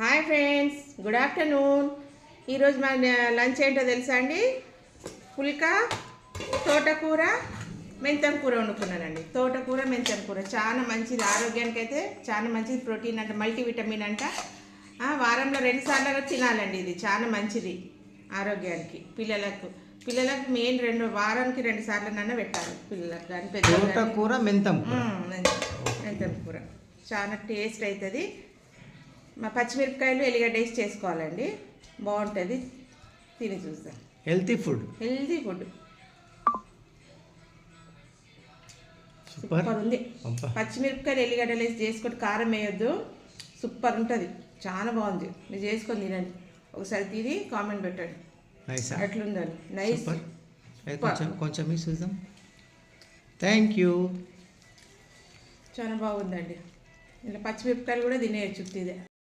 Hi friends, good afternoon. ఈరోజు మన lunch ఏంటో తెలుసా అండి? పుల్కా, తోటకూర, మెంతం కూర వండుకున్నానండి. తోటకూర, మెంతం కూర చాలా మంచిది, ఆరోగ్యానికి అయితే చాలా మంచిది. ప్రోటీన్ అంట, మల్టీవిటమిన్ అంట. వారంలో 2 సార్లు తినాలండి. ఇది చాలా మంచిది ఆరోగ్యానికి. పిల్లలకు మెయిన్ వారానికి 2 సార్లు పెట్టాలి పిల్లలకు కానీ తోటకూర, మెంతం కూర చాలా టేస్ట్ అవుతుంది. మా పచ్చిమిరపకాయలు ఎల్లిగడ్డ వేసి చేసుకోవాలండి, బాగుంటుంది. తిని చూస్తాం. హెల్తీ ఫుడ్ సూపర్ ఉంది. పచ్చిమిరపకాయలు ఎల్లిగడ్డలు వేసి చేసుకొని కారం వేయొద్దు, సూపర్ ఉంటుంది, చాలా బాగుంది. మీరు చేసుకొని తినండి, ఒకసారి తిని కామెంట్ పెట్టండి ఎట్లుందని. నైస్, కొంచెం చూద్దాం. Thank you. చాలా బాగుందండి. ఇలా పచ్చిమిరపకాయలు కూడా తినేయచ్చు ఇదే.